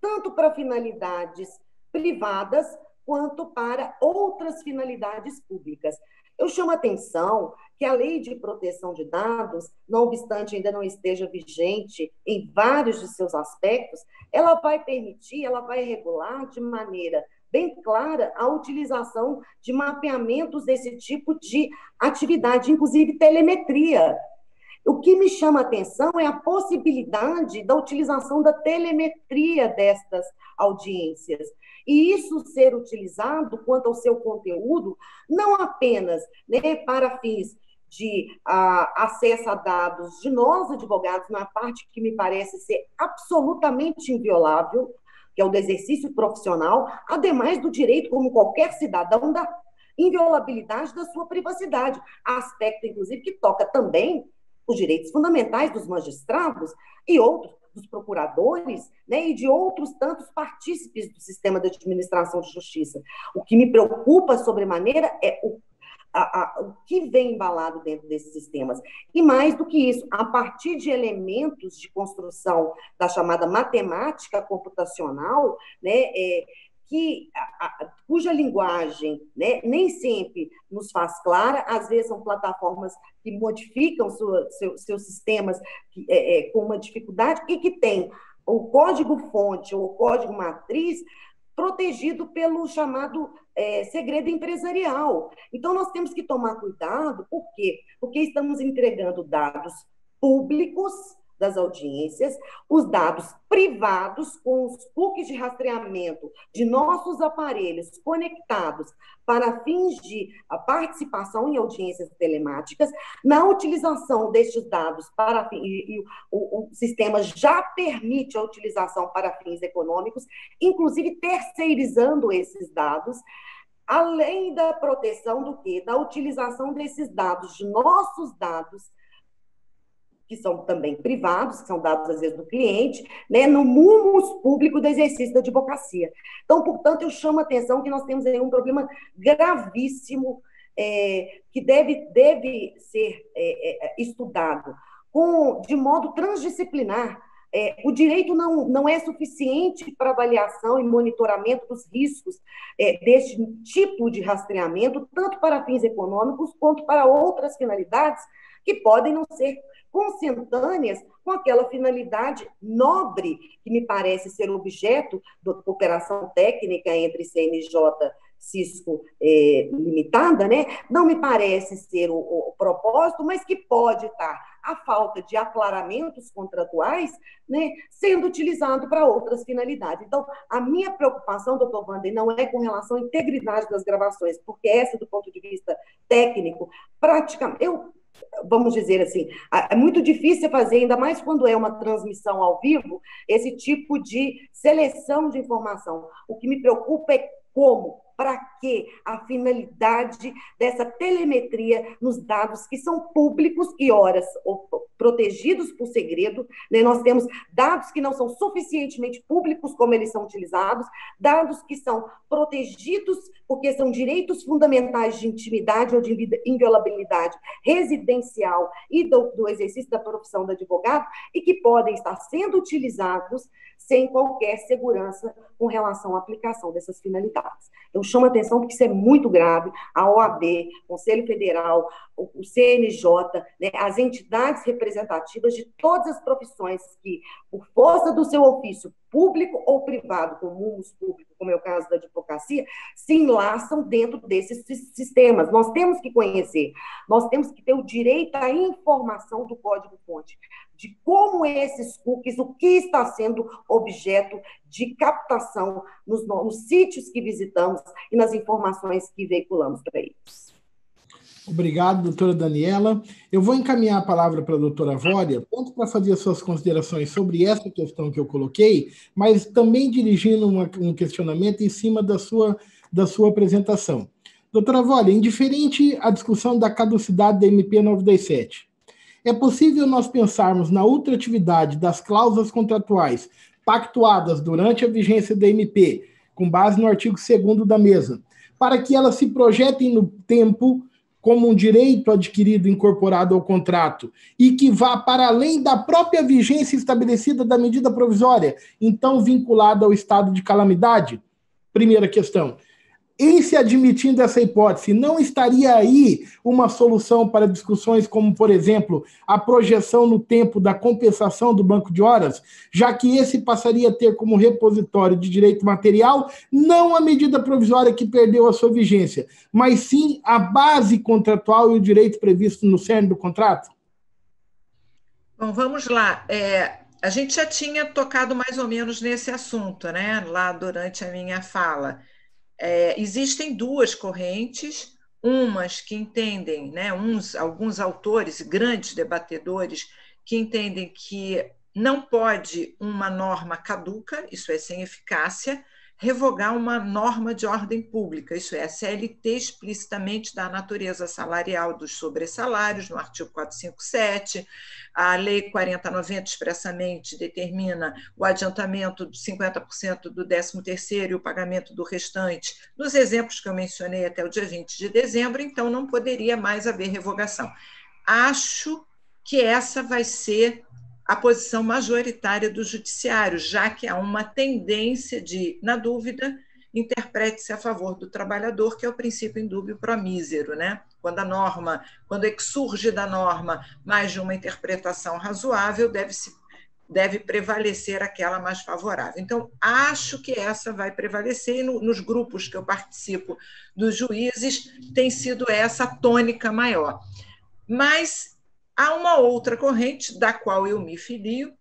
C: tanto para finalidades privadas quanto para outras finalidades públicas. Eu chamo a atenção que a Lei de Proteção de Dados, não obstante ainda não esteja vigente em vários de seus aspectos, ela vai permitir, ela vai regular de maneira bem clara a utilização de mapeamentos desse tipo de atividade, inclusive telemetria. O que me chama a atenção é a possibilidade da utilização da telemetria destas audiências. E isso ser utilizado quanto ao seu conteúdo, não apenas, né, para fins de acesso a dados de nós, advogados, na parte que me parece ser absolutamente inviolável, que é o do exercício profissional, ademais do direito, como qualquer cidadão, da inviolabilidade da sua privacidade. Aspecto, inclusive, que toca também os direitos fundamentais dos magistrados e outros, dos procuradores, né, e de outros tantos partícipes do sistema de administração de justiça. O que me preocupa sobremaneira é o que vem embalado dentro desses sistemas. E mais do que isso, a partir de elementos de construção da chamada matemática computacional, né, cuja linguagem, né, nem sempre nos faz clara, às vezes são plataformas que modificam seus sistemas com uma dificuldade e que tem o código-fonte ou o código-matriz protegido pelo chamado segredo empresarial. Então, nós temos que tomar cuidado, por quê? Porque estamos entregando dados públicos das audiências, os dados privados com os cookies de rastreamento de nossos aparelhos conectados para fins de participação em audiências telemáticas, na utilização destes dados para o sistema já permite a utilização para fins econômicos, inclusive terceirizando esses dados, além da proteção do quê? Da utilização desses dados, de nossos dados, que são também privados, que são dados, às vezes, do cliente, né, no mumus público do exercício da advocacia. Então, portanto, eu chamo a atenção que nós temos aí um problema gravíssimo que deve ser estudado de modo transdisciplinar. O direito não é suficiente para avaliação e monitoramento dos riscos deste tipo de rastreamento, tanto para fins econômicos quanto para outras finalidades que podem não ser consentâneas com aquela finalidade nobre que me parece ser objeto da cooperação técnica entre CNJ Cisco limitada, né? Não me parece ser o propósito, mas que pode estar a falta de aclaramentos contratuais, né, sendo utilizado para outras finalidades. Então, a minha preocupação, doutor Wander, não é com relação à integridade das gravações, porque essa, do ponto de vista técnico, praticamente, vamos dizer assim, é muito difícil fazer, ainda mais quando é uma transmissão ao vivo, esse tipo de seleção de informação. O que me preocupa é como, para que a finalidade dessa telemetria nos dados que são públicos e, horas, protegidos por segredo, né? Nós temos dados que não são suficientemente públicos como eles são utilizados, dados que são protegidos porque são direitos fundamentais de intimidade ou de inviolabilidade residencial e do exercício da profissão do advogado e que podem estar sendo utilizados sem qualquer segurança com relação à aplicação dessas finalidades. Eu chamo a atenção porque isso é muito grave. A OAB, o Conselho Federal, o CNJ, né, as entidades representativas de todas as profissões que, por força do seu ofício público ou privado, com mumus público, como é o caso da advocacia, se enlaçam dentro desses sistemas. Nós temos que conhecer, nós temos que ter o direito à informação do código-fonte, de como esses cookies, o que está sendo objeto de captação nos sítios que visitamos e nas informações que veiculamos para eles.
B: Obrigado, doutora Daniela. Eu vou encaminhar a palavra para a doutora Vória, tanto para fazer as suas considerações sobre essa questão que eu coloquei, mas também dirigindo um questionamento em cima da sua apresentação. Doutora Vória, indiferente à discussão da caducidade da MP 927, é possível nós pensarmos na ultratividade das cláusulas contratuais pactuadas durante a vigência da MP, com base no artigo 2º da mesma, para que elas se projetem no tempo como um direito adquirido incorporado ao contrato e que vá para além da própria vigência estabelecida da medida provisória, então vinculada ao estado de calamidade? Primeira questão. Em se admitindo essa hipótese, não estaria aí uma solução para discussões como, por exemplo, a projeção no tempo da compensação do banco de horas, já que esse passaria a ter como repositório de direito material não a medida provisória que perdeu a sua vigência, mas sim a base contratual e o direito previsto no cerne do contrato?
D: Bom, vamos lá. A gente já tinha tocado mais ou menos nesse assunto, né, lá durante a minha fala. Existem duas correntes, umas que entendem, né, alguns autores, grandes debatedores, que entendem que não pode uma norma caduca, isso é, sem eficácia, revogar uma norma de ordem pública, isso é, a CLT explicitamente dá a natureza salarial dos sobressalários, no artigo 457, a Lei 4090 expressamente determina o adiantamento de 50% do 13º e o pagamento do restante, nos exemplos que eu mencionei até o dia 20 de dezembro, então não poderia mais haver revogação. Acho que essa vai ser a posição majoritária do judiciário, já que há uma tendência de, na dúvida, interprete-se a favor do trabalhador, que é o princípio indúbio pro mísero, né? Quando surge da norma mais de uma interpretação razoável, deve prevalecer aquela mais favorável. Então, acho que essa vai prevalecer, e nos grupos que eu participo dos juízes, tem sido essa a tônica maior. Mas há uma outra corrente, da qual eu me filio,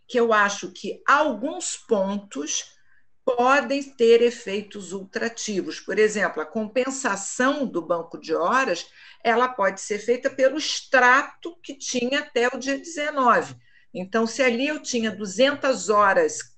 D: que eu acho que alguns pontos podem ter efeitos ultrativos. Por exemplo, a compensação do banco de horas, ela pode ser feita pelo extrato que tinha até o dia 19. Então, se ali eu tinha 200 horas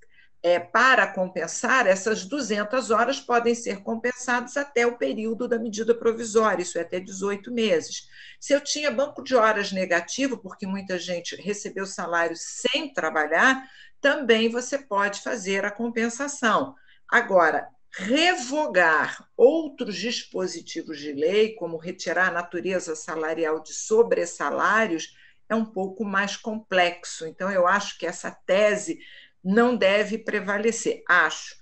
D: para compensar, essas 200 horas podem ser compensadas até o período da medida provisória, isso é até 18 meses. Se eu tinha banco de horas negativo, porque muita gente recebeu salário sem trabalhar, também você pode fazer a compensação. Agora, revogar outros dispositivos de lei, como retirar a natureza salarial de sobressalários, é um pouco mais complexo. Então, eu acho que essa tese não deve prevalecer, acho.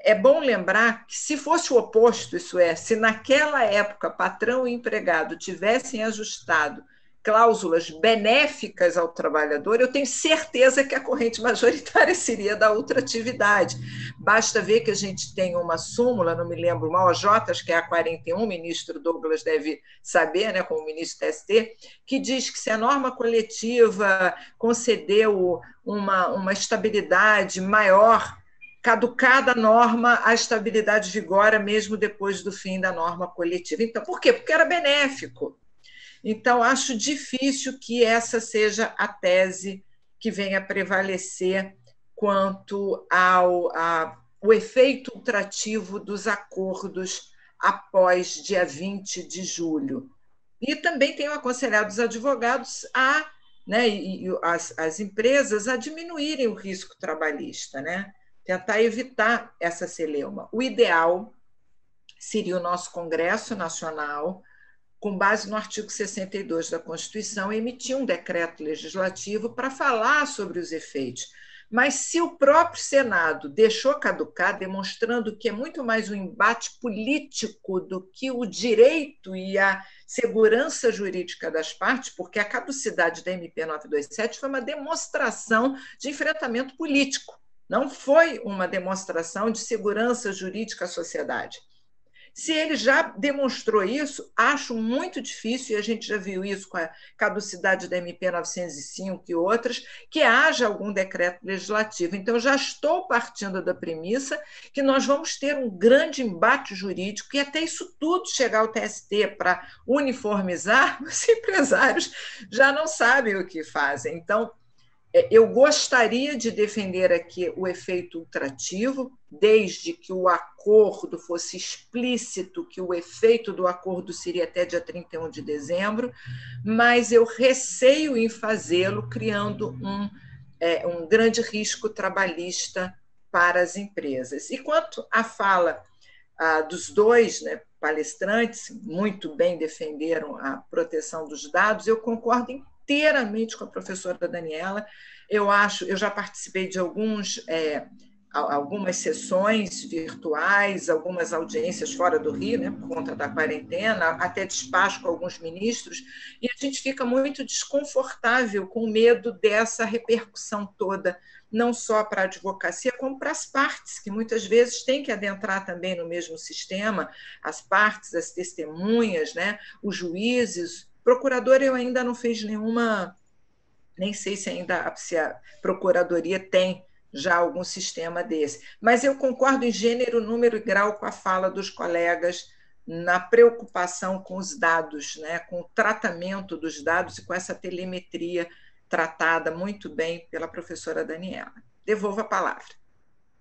D: É bom lembrar que, se fosse o oposto, isso é, se naquela época patrão e empregado tivessem ajustado cláusulas benéficas ao trabalhador, eu tenho certeza que a corrente majoritária seria da ultratividade. Basta ver que a gente tem uma súmula, não me lembro, uma OJ, acho que é a 41, o ministro Douglas deve saber, né, como ministro do ST, que diz que se a norma coletiva concedeu uma estabilidade maior, caducada a norma, a estabilidade vigora mesmo depois do fim da norma coletiva. Então, por quê? Porque era benéfico. Então, acho difícil que essa seja a tese que venha a prevalecer quanto ao efeito ultrativo dos acordos após dia 20 de julho. E também tenho aconselhado os advogados e as empresas a diminuírem o risco trabalhista, né? Tentar evitar essa celeuma. O ideal seria o nosso Congresso Nacional, com base no artigo 62 da Constituição, emitir um decreto legislativo para falar sobre os efeitos. Mas se o próprio Senado deixou caducar, demonstrando que é muito mais um embate político do que o direito e a segurança jurídica das partes, porque a caducidade da MP 927 foi uma demonstração de enfrentamento político, não foi uma demonstração de segurança jurídica à sociedade. Se ele já demonstrou isso, acho muito difícil, e a gente já viu isso com a caducidade da MP 905 e outras, que haja algum decreto legislativo. Então, já estou partindo da premissa que nós vamos ter um grande embate jurídico, e até isso tudo chegar ao TST para uniformizar, os empresários já não sabem o que fazem. Então, eu gostaria de defender aqui o efeito ultrativo, desde que o acordo fosse explícito, que o efeito do acordo seria até dia 31 de dezembro, mas eu receio em fazê-lo, criando um grande risco trabalhista para as empresas. E quanto à fala dos dois, né, palestrantes, muito bem defenderam a proteção dos dados, eu concordo inteiramente com a professora Daniela. Eu já participei de algumas sessões virtuais, algumas audiências fora do Rio, né, por conta da quarentena, até despacho com alguns ministros, e a gente fica muito desconfortável com medo dessa repercussão toda, não só para a advocacia, como para as partes, que muitas vezes têm que adentrar também no mesmo sistema, as partes, as testemunhas, né, os juízes. Procurador, eu ainda não fiz nenhuma, nem sei se a Procuradoria tem já algum sistema desse, mas eu concordo em gênero, número e grau com a fala dos colegas na preocupação com os dados, né, com o tratamento dos dados e com essa telemetria tratada muito bem pela professora Daniela. Devolvo a palavra.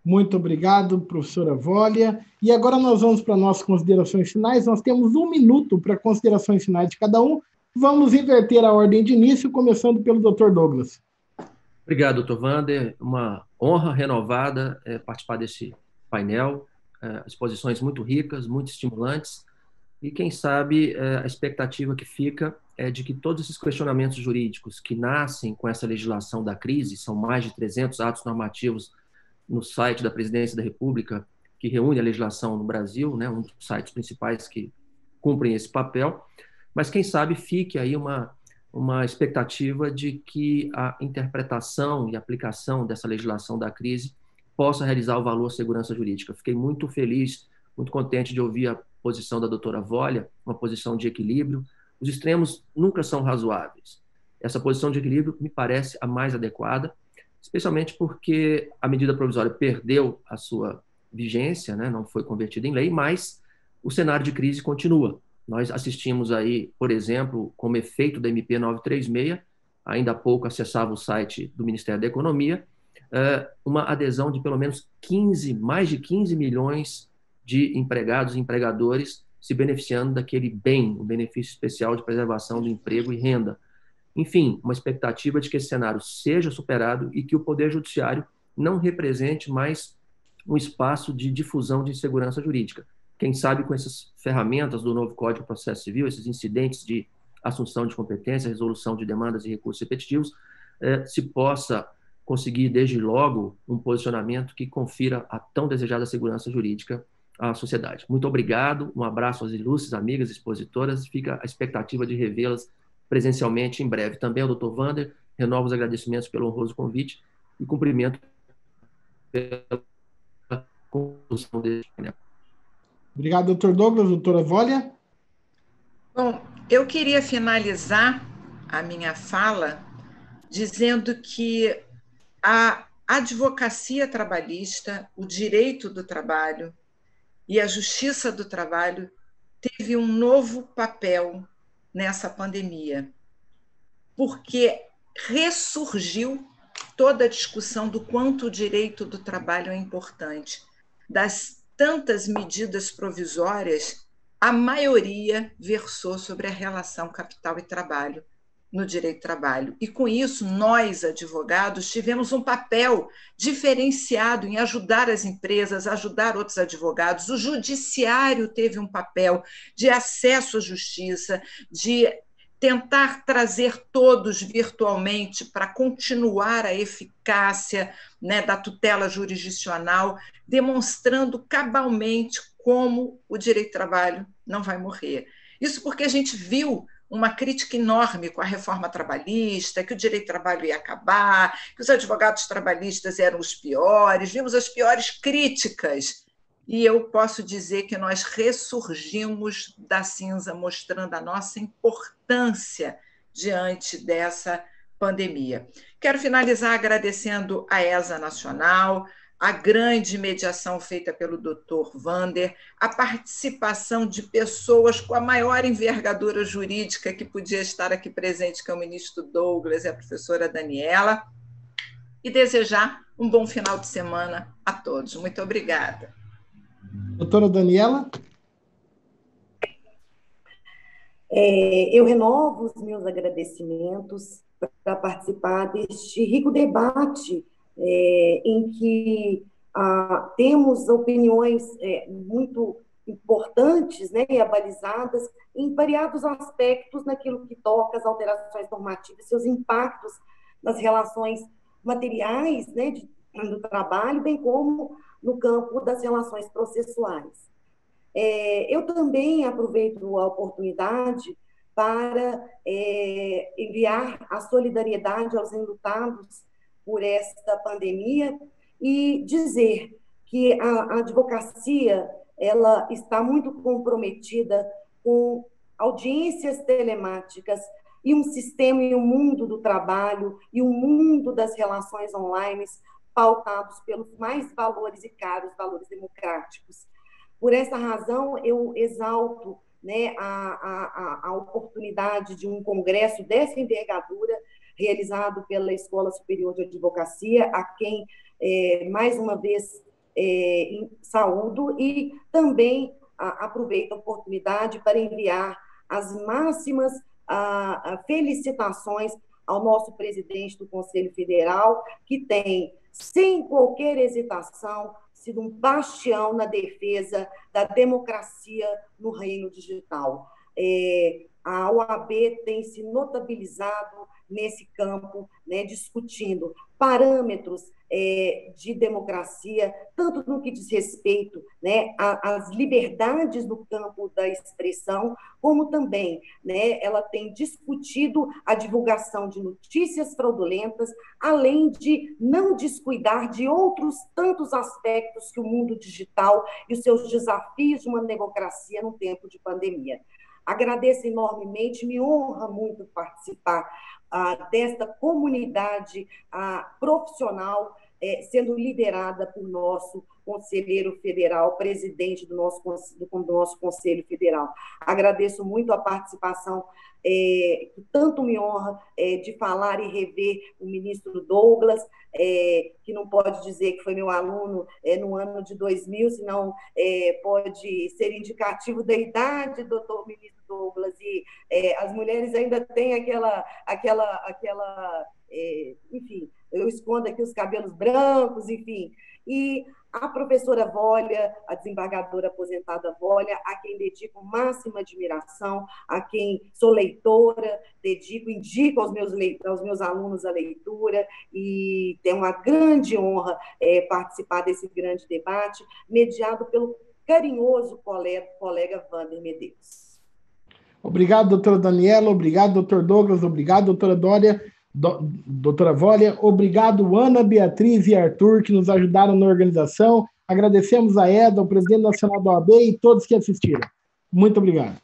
B: Muito obrigado, professora Wólia. E agora nós vamos para nossas considerações finais. Nós temos 1 minuto para considerações finais de cada um. Vamos inverter a ordem de início, começando pelo Dr. Douglas.
E: Obrigado, Dr. Wander. Uma honra renovada participar desse painel. Exposições muito ricas, muito estimulantes. E, quem sabe, a expectativa que fica é de que todos esses questionamentos jurídicos que nascem com essa legislação da crise, são mais de 300 atos normativos no site da Presidência da República, que reúne a legislação no Brasil, né, um dos sites principais que cumprem esse papel, mas, quem sabe, fique aí uma expectativa de que a interpretação e aplicação dessa legislação da crise possa realizar o valor segurança jurídica. Fiquei muito feliz, muito contente de ouvir a posição da doutora Wólia, uma posição de equilíbrio. Os extremos nunca são razoáveis. Essa posição de equilíbrio me parece a mais adequada, especialmente porque a medida provisória perdeu a sua vigência, né, não foi convertida em lei, mas o cenário de crise continua. Nós assistimos aí, por exemplo, como efeito da MP 936, ainda há pouco acessava o site do Ministério da Economia, uma adesão de pelo menos mais de 15 milhões de empregados e empregadores se beneficiando daquele bem, o benefício especial de preservação do emprego e renda. Enfim, uma expectativa de que esse cenário seja superado e que o Poder Judiciário não represente mais um espaço de difusão de insegurança jurídica. Quem sabe, com essas ferramentas do novo Código de Processo Civil, esses incidentes de assunção de competência, resolução de demandas e recursos repetitivos, se possa conseguir, desde logo, um posicionamento que confira a tão desejada segurança jurídica à sociedade. Muito obrigado, um abraço às ilustres amigas expositoras, fica a expectativa de revê-las presencialmente em breve. Também ao Dr. Wander, renovo os agradecimentos pelo honroso convite e cumprimento pela condução deste painel.
B: Obrigado, Dr. Douglas. Doutora Wólia?
D: Bom, eu queria finalizar a minha fala dizendo que a advocacia trabalhista, o direito do trabalho e a justiça do trabalho teve um novo papel nessa pandemia, porque ressurgiu toda a discussão do quanto o direito do trabalho é importante. Das tantas medidas provisórias, a maioria versou sobre a relação capital e trabalho no direito do trabalho. E, com isso, nós, advogados, tivemos um papel diferenciado em ajudar as empresas, ajudar outros advogados. O judiciário teve um papel de acesso à justiça, de tentar trazer todos virtualmente para continuar a eficácia, né, da tutela jurisdicional, demonstrando cabalmente como o direito do trabalho não vai morrer. Isso porque a gente viu uma crítica enorme com a reforma trabalhista, que o direito do trabalho ia acabar, que os advogados trabalhistas eram os piores, vimos as piores críticas. E eu posso dizer que nós ressurgimos da cinza, mostrando a nossa importância diante dessa pandemia. Quero finalizar agradecendo a ESA Nacional, a grande mediação feita pelo Dr. Wander, a participação de pessoas com a maior envergadura jurídica que podia estar aqui presente, que é o ministro Douglas e a professora Daniela, e desejar um bom final de semana a todos. Muito obrigada.
B: Doutora Daniela?
C: Eu renovo os meus agradecimentos para participar deste rico debate em que temos opiniões muito importantes, né, e abalizadas em variados aspectos naquilo que toca às alterações normativas, seus impactos nas relações materiais, né, do trabalho, bem como no campo das relações processuais. Eu também aproveito a oportunidade para enviar a solidariedade aos enlutados por esta pandemia e dizer que a advocacia ela está muito comprometida com audiências telemáticas e um sistema e um mundo do trabalho e um mundo das relações online pautados pelos mais valores e caros valores democráticos. Por essa razão, eu exalto, né, a oportunidade de um congresso dessa envergadura realizado pela Escola Superior de Advocacia, a quem, mais uma vez, saúdo e também aproveito a oportunidade para enviar as máximas felicitações ao nosso presidente do Conselho Federal, que tem, sem qualquer hesitação, sido um bastião na defesa da democracia no reino digital. A OAB tem se notabilizado nesse campo, né, discutindo parâmetros de democracia, tanto no que diz respeito, né, às liberdades no campo da expressão, como também, né, ela tem discutido a divulgação de notícias fraudulentas, além de não descuidar de outros tantos aspectos que o mundo digital e os seus desafios de uma democracia num tempo de pandemia. Agradeço enormemente, me honra muito participar desta comunidade profissional, sendo liderada por nosso conselheiro federal, presidente do nosso Conselho Federal. Agradeço muito a participação, que tanto me honra, de falar e rever o ministro Douglas, que não pode dizer que foi meu aluno no ano de 2000, senão pode ser indicativo da idade, doutor ministro Douglas, e as mulheres ainda têm enfim, eu escondo aqui os cabelos brancos, enfim. E a professora Vólia, a desembargadora aposentada Vólia, a quem dedico máxima admiração, a quem sou leitora, indico aos meus alunos a leitura, e tenho uma grande honra participar desse grande debate, mediado pelo carinhoso colega Wander Medeiros.
B: Obrigado, doutora Daniela, obrigado, doutor Douglas, obrigado, doutora Dória, doutora Vólia, obrigado, Ana, Beatriz e Arthur, que nos ajudaram na organização. Agradecemos a Eda, o presidente nacional da OAB e todos que assistiram. Muito obrigado.